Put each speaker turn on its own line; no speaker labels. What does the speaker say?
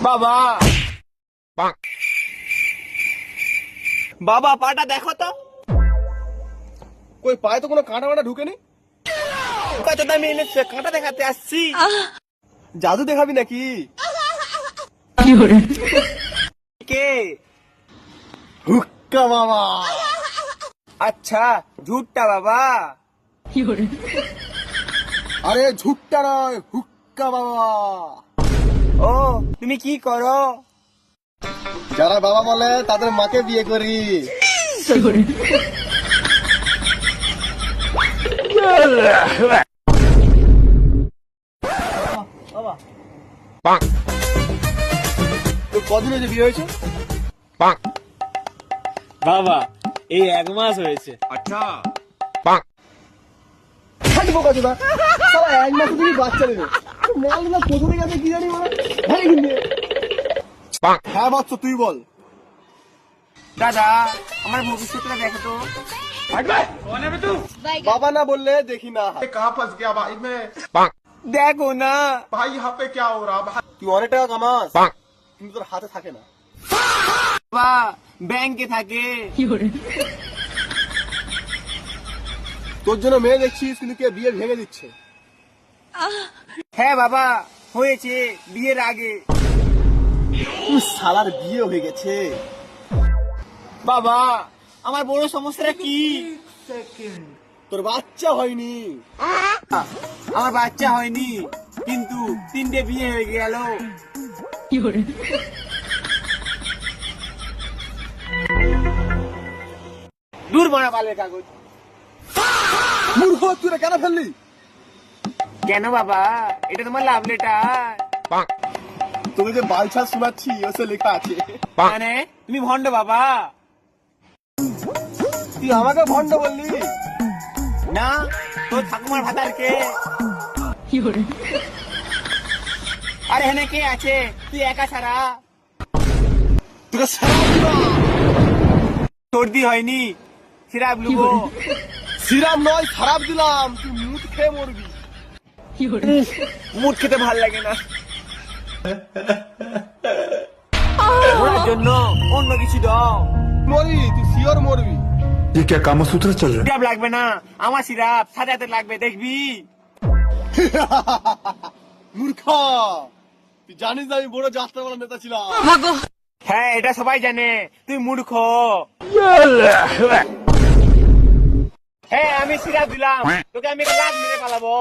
বাবা বাবা পাটা দেখো তো।
কই পায়ে তো কোনো কাঁটা মাটা ঢুকেনি।
আমি এনেছে কাঁটা দেখাতে আসছি।
জাদু দেখাবি নাকি?
কে?
হুক্কা বাবা।
আচ্ছা ঝুটটা বাবা।
আরে ঝুট্টা নয়, হুক্কা বাবা।
ও তুমি কি করো?
যারা বাবা বলে তাদের মাকে বিয়ে করি। তো কদিন হয়েছে বিয়ে হয়েছে?
বাবা এই 1 মাস হয়েছে।
থাকবো কতটা সারা 1 মাসে তুমি বাচ্চা নেবে। মালগুলো কোথায় গেছে কি জানি বলে। হ্যাঁ বাচ্চা তুই বল।
দাদা আমার ভবিষ্যৎটা দেখো তো।
বাবা না বললে দেখি না।
कहाँ फंस गया भाई मैं।
দেখো না।
भाई यहाँ पे क्या हो रहा भाई।
তুই অনেক টাকা কামাস কিন্তু তোর হাতে থাকে না।
বাবা ব্যাংকে থাকে।
তোর জন্য মেয়ে দেখছিস কিন্তু কে বিয়ে ভেঙে দিচ্ছে।
হ্যাঁ বাবা হয়েছে বিয়ের আগে।
শালার বিয়ে হয়ে গেছে।
বাবা আমার বড় সমস্যাটা কি?
তোর বাচ্চা হয়নি।
আমার বাচ্চা হয়নি কিন্তু 3টে বিয়ে হয়ে গেল। দূর মারা বালের কাগজ।
মূর্খ তুই এটা কেন ফেললি?
কেন বাবা এটা তোমার লাভ লেটার।
তোকে যে বালছা শোনাচ্ছি ওসে লেখা আছে।
মানে তুমি ভন্ড বাবা।
তুই আমাকে ভণ্ড বললি?
না তোর ঠাকুমার ভাতারকে। আরে এখানে কে আছে? তুই একা ছাড়া।
তোকে সারা দিলাম।
সর্দি হয়নি সিরাপ লুবো।
সিরাম নয় খারাপ দিলাম, তুই মুখ খেয়ে মরবি।
মুড খেতে ভাল লাগে না। ওনার জন্য অন্য কিছু দাও।
মরবি তুই শিওর মরবি।
ये क्या कामसूत्र चल रहा
সিরাপ লাগবে না আমার সিরাপ সাজাতে লাগবে দেখবি।
মূর্খ তুই জানিস না আমি বড় যাত্রাপালা নেতা ছিলাম।
হ্যাঁ এটা সবাই জানে তুই মূর্খ। হ্যাঁ আমি সিরাপ দিলাম তোকে আমি লাভ মেরে পালাবো।